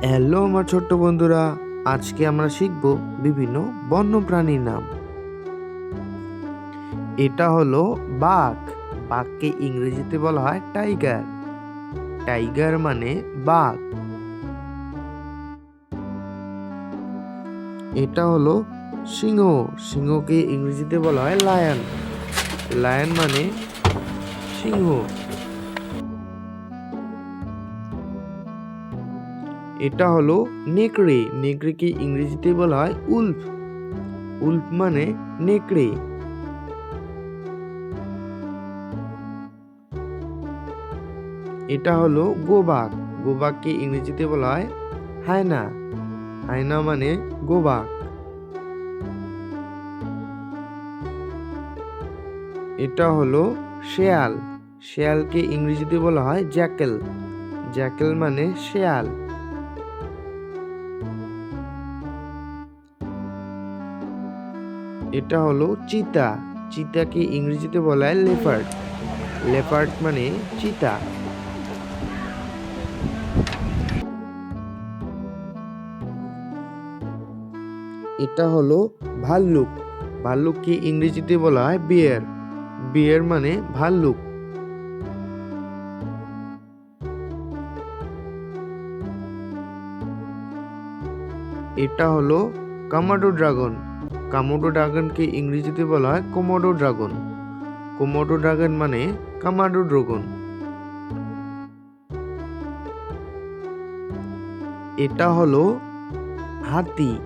Hello আমার ছোট্ট বন্ধুরা, আজকে আমরা শিখব বিভিন্ন বন্যপ্রাণীর নাম। এটা হলো বাঘ। বাঘকে ইংরেজিতে বলা হয় টাইগার। টাইগার মানে বাঘ। এটা হলো সিংহ। সিংহকে ইংরেজিতে বলা হয় লায়ন। লায়ন মানে সিংহ। এটা হলো নেকড়ে। নেকড়েকে ইংরেজিতে বলা হয় উল্ফ। উল্ফ মানে নেকড়ে। এটা হলো গোবাক। গোবাককে ইংরেজিতে বলা হয় হায়না। হায়না মানে গোবাক। এটা হলো শেয়াল। শেয়ালকে ইংরেজিতে বলা হয় জ্যাকেল। জ্যাকেল মানে শেয়াল। এটা হলো চিতা। চিতাকে ইংরেজিতে বলা হয় লেপার্ড। লেপার্ড মানে চিতা। এটা হলো ভাল্লুক। ভাল্লুককে ইংরেজিতে বলা হয় বিয়ার। বিয়ার মানে ভাল্লুক। এটা হলো কামাডো ড্রাগন। কামাডো ড্রাগনকে ইংরেজিতে বলা হয় কোমোডো ড্রাগন। কোমোডো ড্রাগন মানে কামাডো ড্রাগন। এটা হলো হাতি।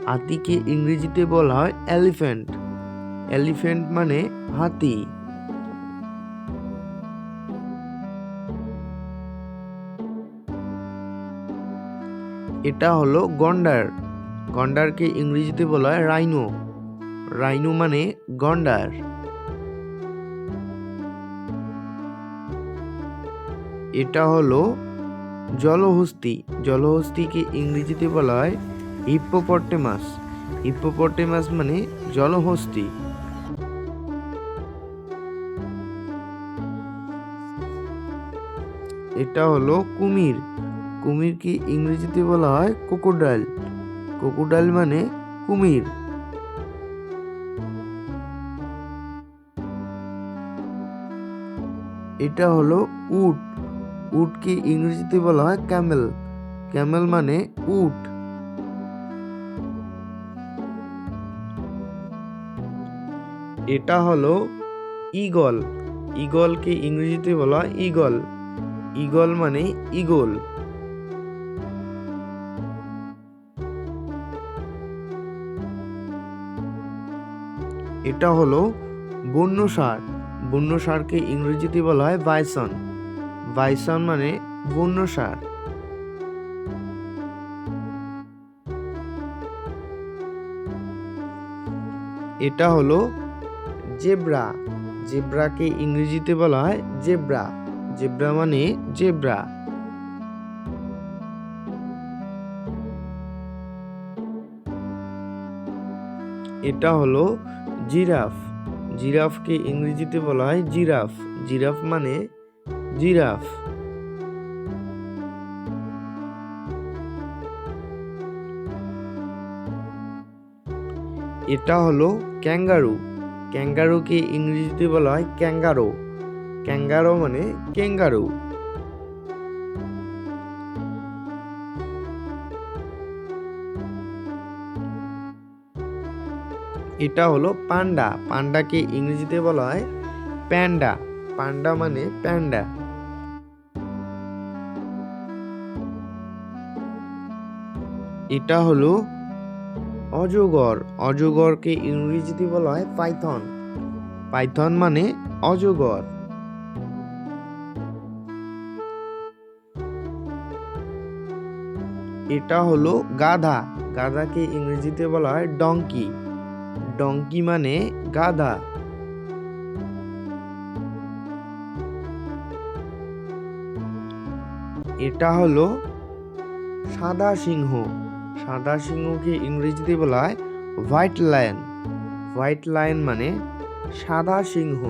হাতিকে ইংরেজিতে বলা হয় এলিফ্যান্ট। এলিফ্যান্ট মানে হাতি। এটা হলো গন্ডার। গন্ডারকে ইংরেজিতে বলা হয় রাইনো। রাইনো মানে গন্ডার। এটা হলো জলহস্তী। জলহস্তীকে ইংরেজিতে বলা হয় হিপ্পোপটেমাস। হিপ্পোপটেমাস মানে জলহস্তী। এটা হলো কুমির। কুমিরকে ইংরেজিতে বলা হয় ক্রোকোডাইল। ক্রোকোডাইল মানে কুমির। এটা হলো উট। উটকে ইংরেজিতে বলা হয় ক্যামেল। ক্যামেল মানে উট। এটা হলো ঈগল। ঈগলকে ইংরেজিতে বলা হয় ঈগল। ঈগল মানে ঈগল। এটা হলো বন্য ষাঁড়। বন্য ষাঁড়কে ইংরেজিতে বলা হয় বাইসন। বাইসন মানে বন্য ষাঁড়। এটা হলো জেব্রা। জেব্রাকে ইংরেজিতে বলা হয় জেব্রা। জেব্রা মানে জেব্রা। এটা হলো জিরাফ। জিরাফকে ইংরেজিতে বলা হয় জিরাফ। জিরাফ মানে জিরাফ। এটা হলো ক্যাঙ্গারু। ক্যাঙ্গারুকে ইংরেজিতে বলা হয় ক্যাঙ্গারো। ক্যাঙ্গারো মানে ক্যাঙ্গারু। এটা হলো পান্ডা। পান্ডাকে ইংরেজিতে বলা হয় প্যান্ডা। পান্ডা মানে প্যান্ডা। এটা হলো অজগর। অজগরকে ইংরেজিতে বলা হয় পাইথন। পাইথন মানে অজগর। এটা হলো গাধা। গাধাকে ইংরেজিতে বলা হয় ডঙ্কি। ডঙ্কি মানে গাধা। এটা হলো সাদা সিংহ। সাদা সিংহকে ইংরেজিতে বলা হয় হোয়াইট লায়ন। হোয়াইট লায়ন মানে সাদা সিংহ।